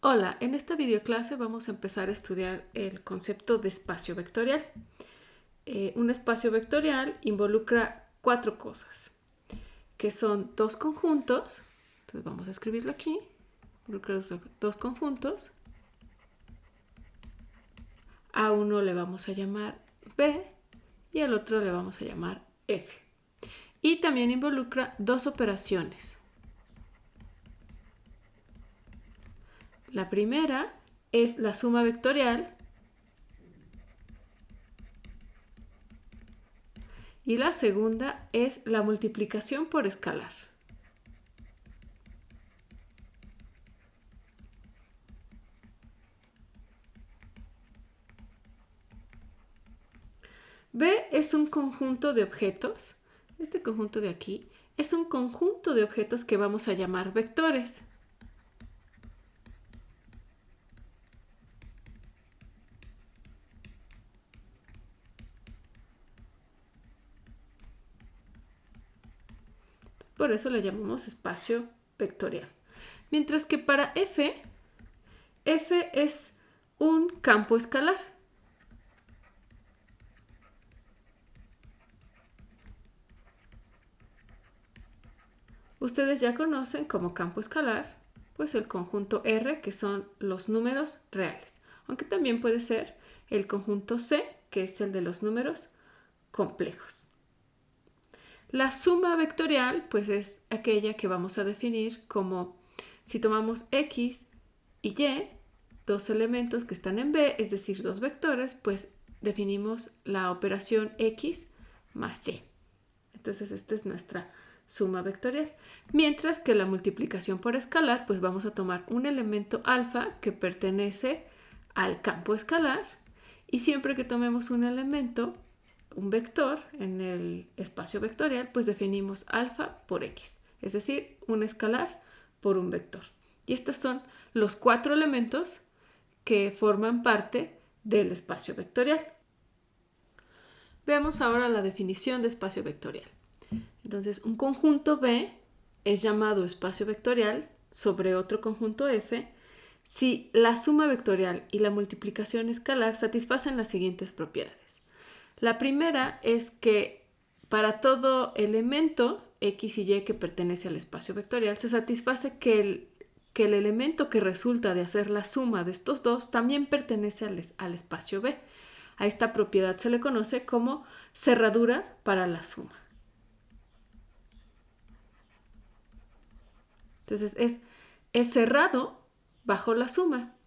Hola, en esta videoclase vamos a empezar a estudiar el concepto de espacio vectorial. Un espacio vectorial involucra cuatro cosas, que son dos conjuntos. Entonces vamos a escribirlo aquí. Involucra dos conjuntos. A uno le vamos a llamar B y al otro le vamos a llamar F. Y también involucra dos operaciones. La primera es la suma vectorial y la segunda es la multiplicación por escalar. B es un conjunto de objetos. Este conjunto de aquí es un conjunto de objetos que vamos a llamar vectores. Por eso le llamamos espacio vectorial. Mientras que para F es un campo escalar. Ustedes ya conocen como campo escalar, pues el conjunto R, que son los números reales. Aunque también puede ser el conjunto C, que es el de los números complejos. La suma vectorial, pues es aquella que vamos a definir como si tomamos X y Y, dos elementos que están en B, es decir, dos vectores, pues definimos la operación X más Y. Entonces esta es nuestra suma vectorial. Mientras que la multiplicación por escalar, pues vamos a tomar un elemento alfa que pertenece al campo escalar y siempre que tomemos un elemento, un vector en el espacio vectorial, pues definimos alfa por X, es decir, un escalar por un vector. Y estos son los cuatro elementos que forman parte del espacio vectorial. Veamos ahora la definición de espacio vectorial. Entonces, un conjunto B es llamado espacio vectorial sobre otro conjunto F si la suma vectorial y la multiplicación escalar satisfacen las siguientes propiedades. La primera es que para todo elemento X y Y que pertenece al espacio vectorial se satisface que el elemento que resulta de hacer la suma de estos dos también pertenece al espacio B. A esta propiedad se le conoce como cerradura para la suma. Entonces es cerrado bajo la suma.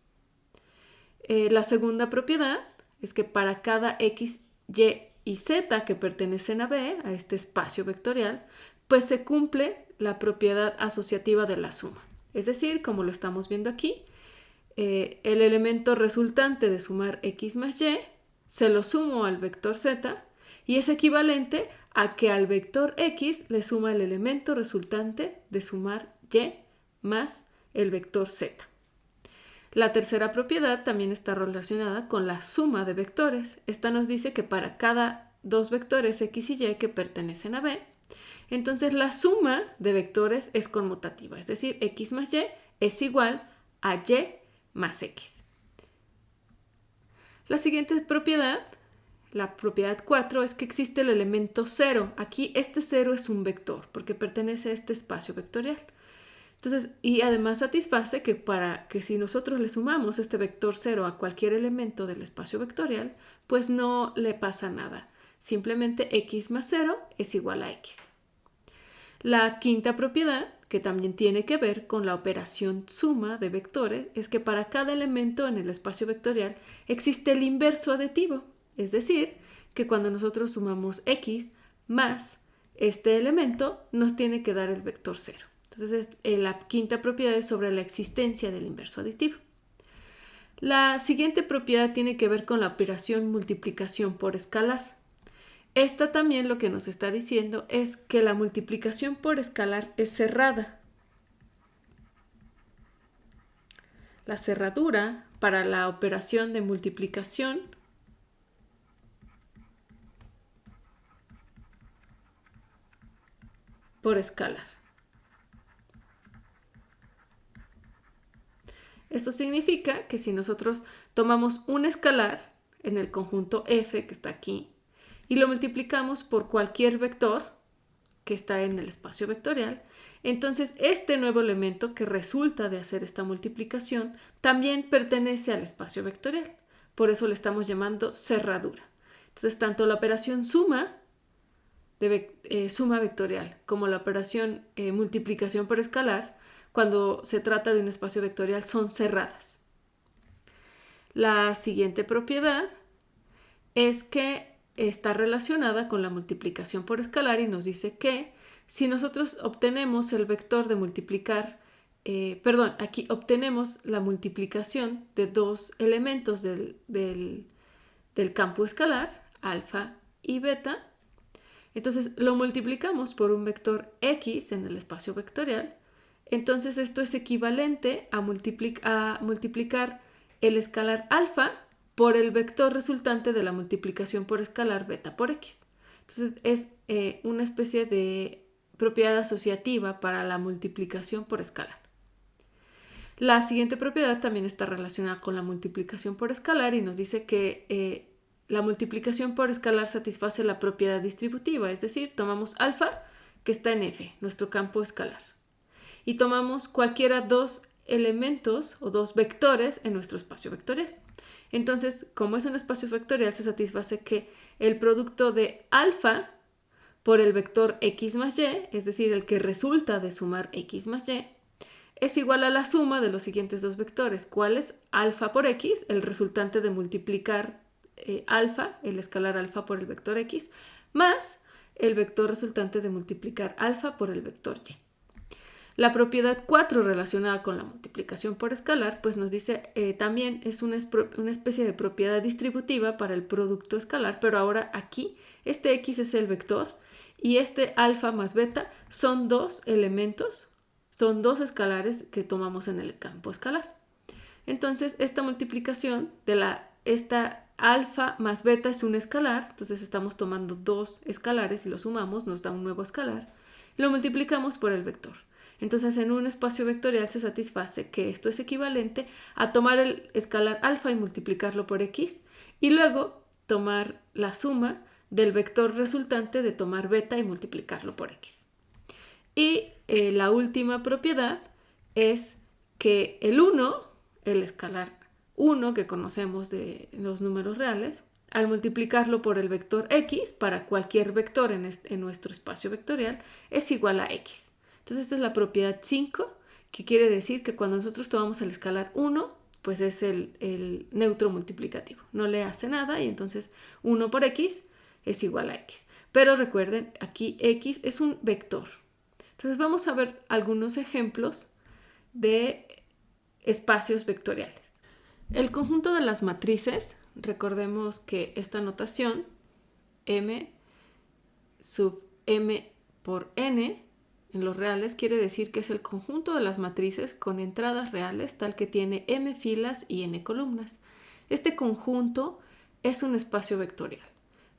La segunda propiedad es que para cada X, Y y Z que pertenecen a B, a este espacio vectorial, pues se cumple la propiedad asociativa de la suma. Es decir, como lo estamos viendo aquí, el elemento resultante de sumar X más Y se lo sumo al vector Z y es equivalente a que al vector X le suma el elemento resultante de sumar Y más el vector Z. La tercera propiedad también está relacionada con la suma de vectores. Esta nos dice que para cada dos vectores X y Y que pertenecen a B, entonces la suma de vectores es conmutativa, es decir, X más Y es igual a Y más X. La siguiente propiedad, la propiedad 4, es que existe el elemento 0. Aquí este 0 es un vector porque pertenece a este espacio vectorial. Entonces, y además satisface que para que si nosotros le sumamos este vector 0 a cualquier elemento del espacio vectorial, pues no le pasa nada. Simplemente X más 0 es igual a X. La quinta propiedad, que también tiene que ver con la operación suma de vectores, es que para cada elemento en el espacio vectorial existe el inverso aditivo. Es decir, que cuando nosotros sumamos X más este elemento, nos tiene que dar el vector 0. Entonces, la quinta propiedad es sobre la existencia del inverso aditivo. La siguiente propiedad tiene que ver con la operación multiplicación por escalar. Esta también lo que nos está diciendo es que la multiplicación por escalar es cerrada. La cerradura para la operación de multiplicación por escalar. Eso significa que si nosotros tomamos un escalar en el conjunto F que está aquí y lo multiplicamos por cualquier vector que está en el espacio vectorial, entonces este nuevo elemento que resulta de hacer esta multiplicación también pertenece al espacio vectorial. Por eso le estamos llamando cerradura. Entonces, tanto la operación suma vectorial como la operación multiplicación por escalar, cuando se trata de un espacio vectorial, son cerradas. La siguiente propiedad es que está relacionada con la multiplicación por escalar y nos dice que si nosotros obtenemos el vector de multiplicar, aquí obtenemos la multiplicación de dos elementos del campo escalar, alfa y beta. Entonces lo multiplicamos por un vector X en el espacio vectorial. Entonces esto es equivalente a multiplicar el escalar alfa por el vector resultante de la multiplicación por escalar beta por X. Entonces es una especie de propiedad asociativa para la multiplicación por escalar. La siguiente propiedad también está relacionada con la multiplicación por escalar y nos dice que la multiplicación por escalar satisface la propiedad distributiva, es decir, tomamos alfa que está en F, nuestro campo escalar, y tomamos cualquiera dos elementos o dos vectores en nuestro espacio vectorial. Entonces, como es un espacio vectorial, se satisface que el producto de alfa por el vector x más y, es decir, el que resulta de sumar x más y, es igual a la suma de los siguientes dos vectores. ¿Cuál es? Alfa por x, el resultante de multiplicar alfa, el escalar alfa por el vector x, más el vector resultante de multiplicar alfa por el vector y. La propiedad 4 relacionada con la multiplicación por escalar, pues nos dice también es una especie de propiedad distributiva para el producto escalar, pero ahora aquí este x es el vector y este alfa más beta son dos elementos, son dos escalares que tomamos en el campo escalar. Entonces esta multiplicación de esta alfa más beta es un escalar, entonces estamos tomando dos escalares y los sumamos, nos da un nuevo escalar, lo multiplicamos por el vector. Entonces en un espacio vectorial se satisface que esto es equivalente a tomar el escalar alfa y multiplicarlo por x y luego tomar la suma del vector resultante de tomar beta y multiplicarlo por x. Y la última propiedad es que el 1, el escalar 1 que conocemos de los números reales, al multiplicarlo por el vector x para cualquier vector en nuestro espacio vectorial, es igual a x. Entonces esta es la propiedad 5, que quiere decir que cuando nosotros tomamos el escalar 1, pues es el neutro multiplicativo. No le hace nada y entonces 1 por x es igual a x. Pero recuerden, aquí x es un vector. Entonces vamos a ver algunos ejemplos de espacios vectoriales. El conjunto de las matrices, recordemos que esta notación, m sub m por n, en los reales quiere decir que es el conjunto de las matrices con entradas reales tal que tiene m filas y n columnas. Este conjunto es un espacio vectorial.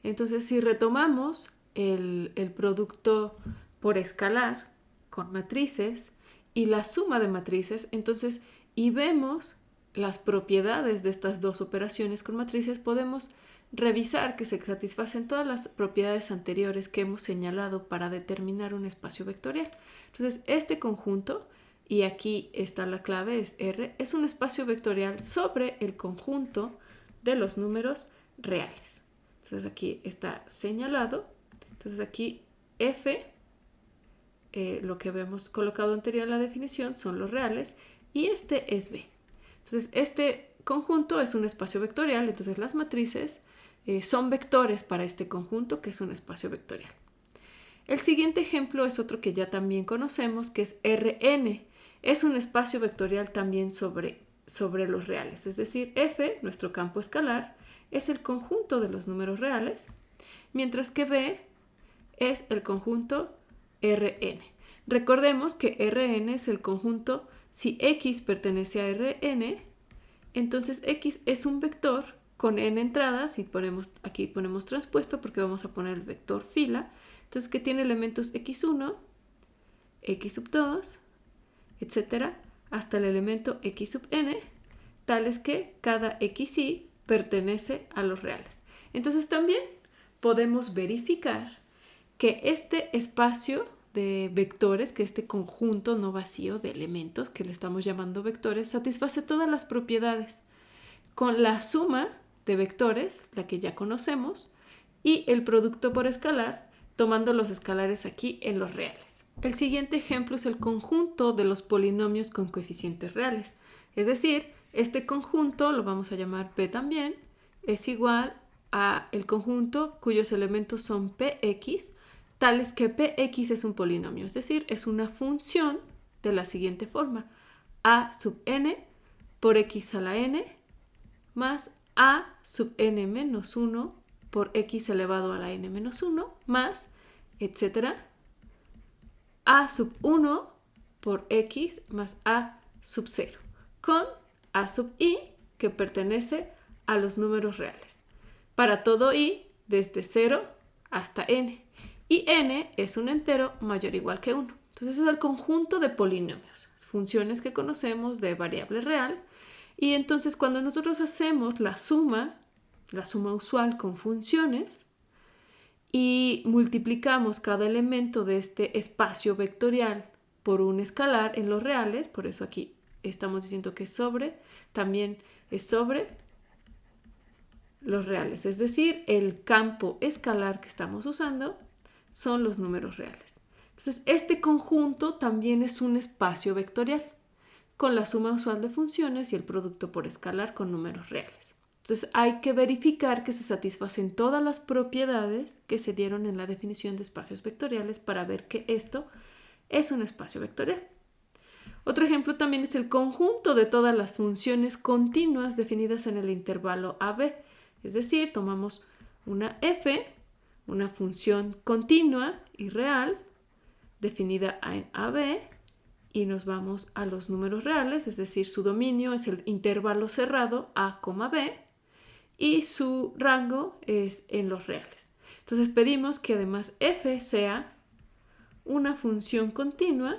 Entonces, si retomamos el producto por escalar con matrices y la suma de matrices, entonces, y vemos las propiedades de estas dos operaciones con matrices, podemos revisar que se satisfacen todas las propiedades anteriores que hemos señalado para determinar un espacio vectorial. Entonces, este conjunto, y aquí está la clave, es R, es un espacio vectorial sobre el conjunto de los números reales. Entonces, aquí está señalado. Entonces, aquí F, lo que habíamos colocado anterior en la definición, son los reales, y este es B. Entonces, este conjunto es un espacio vectorial, entonces las matrices son vectores para este conjunto que es un espacio vectorial. El siguiente ejemplo es otro que ya también conocemos, que es Rn. Es un espacio vectorial también sobre los reales, es decir, F, nuestro campo escalar, es el conjunto de los números reales, mientras que B es el conjunto Rn. Recordemos que Rn es el conjunto, si X pertenece a Rn, entonces X es un vector con n entradas y aquí ponemos transpuesto porque vamos a poner el vector fila, entonces que tiene elementos x1, x sub 2, etcétera, hasta el elemento x sub n, tales que cada xy pertenece a los reales. Entonces también podemos verificar que este espacio de vectores, que este conjunto no vacío de elementos que le estamos llamando vectores, satisface todas las propiedades con la suma de vectores, la que ya conocemos, y el producto por escalar, tomando los escalares aquí en los reales. El siguiente ejemplo es el conjunto de los polinomios con coeficientes reales. Es decir, este conjunto, lo vamos a llamar P también, es igual a el conjunto cuyos elementos son Px, tales que Px es un polinomio, es decir, es una función de la siguiente forma: a sub n por x a la n más a sub n menos 1 por x elevado a la n menos 1 más, etcétera, a sub 1 por x más a sub 0, con a sub i que pertenece a los números reales. Para todo i, desde 0 hasta n. Y n es un entero mayor o igual que 1. Entonces es el conjunto de polinomios, funciones que conocemos de variable real. Y entonces cuando nosotros hacemos la suma usual con funciones, y multiplicamos cada elemento de este espacio vectorial por un escalar en los reales, por eso aquí estamos diciendo que es sobre, también es sobre los reales, es decir, el campo escalar que estamos usando son los números reales. Entonces, este conjunto también es un espacio vectorial, con la suma usual de funciones y el producto por escalar con números reales. Entonces hay que verificar que se satisfacen todas las propiedades que se dieron en la definición de espacios vectoriales para ver que esto es un espacio vectorial. Otro ejemplo también es el conjunto de todas las funciones continuas definidas en el intervalo AB. Es decir, tomamos una f, una función continua y real definida en AB, y nos vamos a los números reales, es decir, su dominio es el intervalo cerrado A, B, y su rango es en los reales. Entonces pedimos que además f sea una función continua.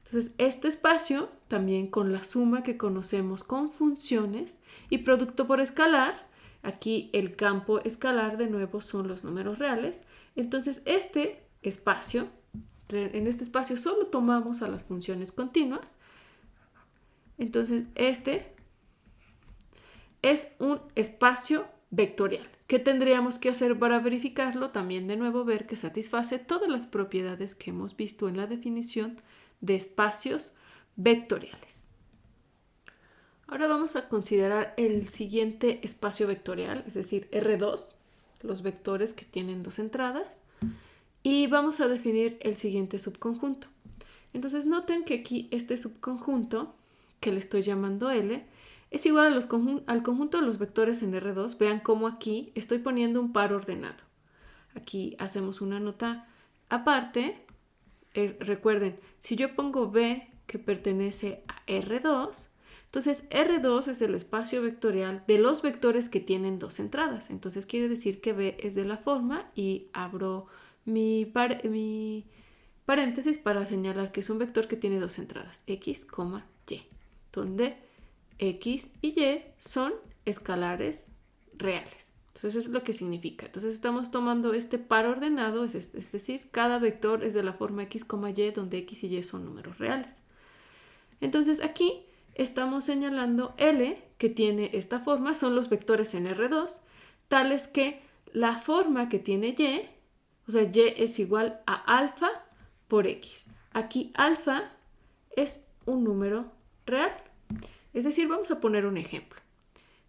Entonces este espacio, también con la suma que conocemos con funciones y producto por escalar, aquí el campo escalar de nuevo son los números reales. Entonces este espacio, en este espacio solo tomamos a las funciones continuas. Entonces, este es un espacio vectorial. ¿Qué tendríamos que hacer para verificarlo? También de nuevo ver que satisface todas las propiedades que hemos visto en la definición de espacios vectoriales. Ahora vamos a considerar el siguiente espacio vectorial, es decir, R2, los vectores que tienen dos entradas, y vamos a definir el siguiente subconjunto. Entonces noten que aquí este subconjunto, que le estoy llamando L, es igual al conjunto de los vectores en R2. Vean cómo aquí estoy poniendo un par ordenado. Aquí hacemos una nota aparte. Recuerden, si yo pongo B que pertenece a R2, entonces R2 es el espacio vectorial de los vectores que tienen dos entradas. Entonces quiere decir que B es de la forma, y abro mi paréntesis para señalar que es un vector que tiene dos entradas, x, y, donde x y y son escalares reales. Entonces eso es lo que significa. Entonces estamos tomando este par ordenado, es decir, cada vector es de la forma x, y, donde x y y son números reales. Entonces aquí estamos señalando L, que tiene esta forma, son los vectores en R2, tales que la forma que tiene y, o sea, y es igual a alfa por x. Aquí alfa es un número real. Es decir, vamos a poner un ejemplo.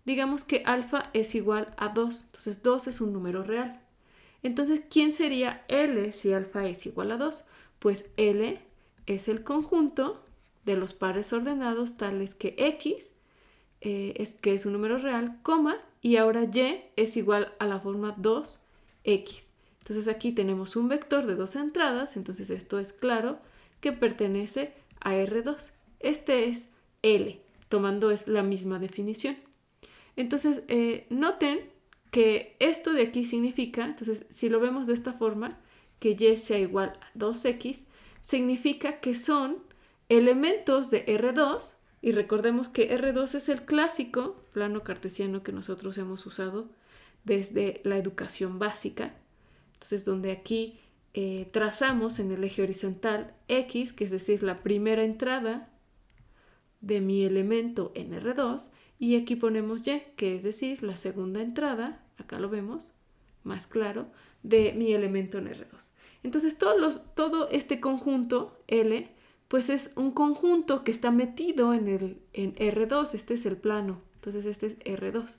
Digamos que alfa es igual a 2, entonces 2 es un número real. Entonces, ¿quién sería L si alfa es igual a 2? Pues L es el conjunto de los pares ordenados tales que x, que es un número real, y ahora y es igual a la forma 2x. Entonces aquí tenemos un vector de dos entradas, entonces esto es claro que pertenece a R2. Este es L, tomando es la misma definición. Entonces, noten que esto de aquí significa, entonces si lo vemos de esta forma, que y sea igual a 2x, significa que son elementos de R2, y recordemos que R2 es el clásico plano cartesiano que nosotros hemos usado desde la educación básica. Entonces, donde aquí trazamos en el eje horizontal X, que es decir, la primera entrada de mi elemento en R2, y aquí ponemos Y, que es decir, la segunda entrada, acá lo vemos, más claro, de mi elemento en R2. Entonces, todo este conjunto L, pues es un conjunto que está metido en R2, este es el plano, entonces este es R2.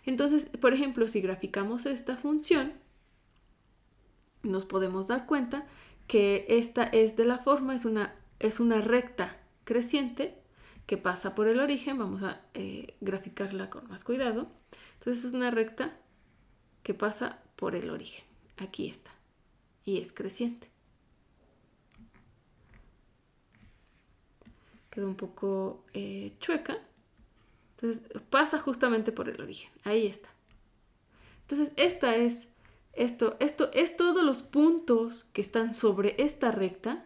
Entonces, por ejemplo, si graficamos esta función, nos podemos dar cuenta que esta es de la forma, es una recta creciente que pasa por el origen. Vamos a graficarla con más cuidado. Entonces es una recta que pasa por el origen. Aquí está. Y es creciente. Quedó un poco chueca. Entonces pasa justamente por el origen. Ahí está. Entonces esto es todos los puntos que están sobre esta recta.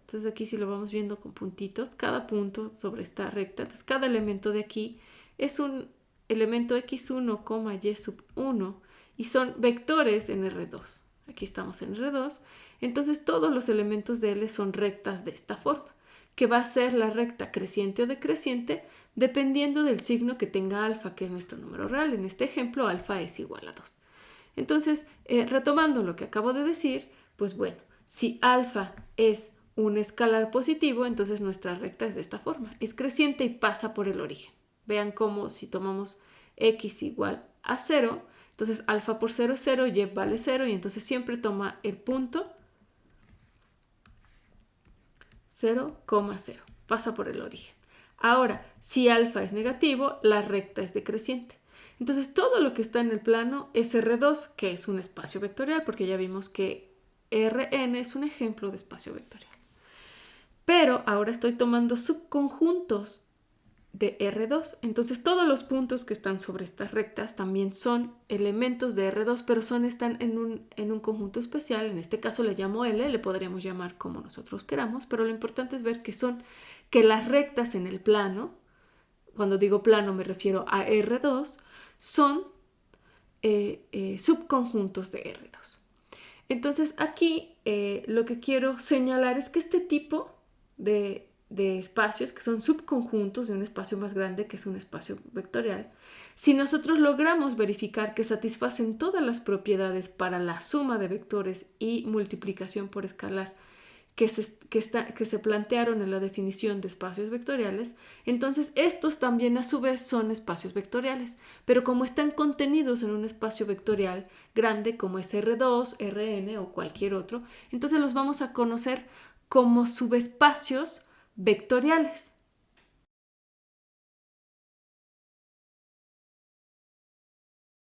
Entonces aquí si lo vamos viendo con puntitos, cada punto sobre esta recta. Entonces cada elemento de aquí es un elemento x1, y sub 1 y son vectores en R2. Aquí estamos en R2. Entonces todos los elementos de L son rectas de esta forma, que va a ser la recta creciente o decreciente dependiendo del signo que tenga alfa, que es nuestro número real. En este ejemplo, alfa es igual a 2. Entonces, retomando lo que acabo de decir, pues bueno, si alfa es un escalar positivo, entonces nuestra recta es de esta forma. Es creciente y pasa por el origen. Vean cómo si tomamos x igual a 0, entonces alfa por 0 es 0, y vale 0, y entonces siempre toma el punto 0,0. Pasa por el origen. Ahora, si alfa es negativo, la recta es decreciente. Entonces, todo lo que está en el plano es R2, que es un espacio vectorial, porque ya vimos que Rn es un ejemplo de espacio vectorial. Pero ahora estoy tomando subconjuntos de R2. Entonces, todos los puntos que están sobre estas rectas también son elementos de R2, pero están en un conjunto especial. En este caso le llamo L, le podríamos llamar como nosotros queramos, pero lo importante es ver que las rectas en el plano, cuando digo plano me refiero a R2, son subconjuntos de R2. Entonces aquí lo que quiero señalar es que este tipo de espacios, que son subconjuntos de un espacio más grande, que es un espacio vectorial, si nosotros logramos verificar que satisfacen todas las propiedades para la suma de vectores y multiplicación por escalar que se plantearon en la definición de espacios vectoriales, entonces estos también a su vez son espacios vectoriales, pero como están contenidos en un espacio vectorial grande como es R2, Rn o cualquier otro, entonces los vamos a conocer como subespacios vectoriales.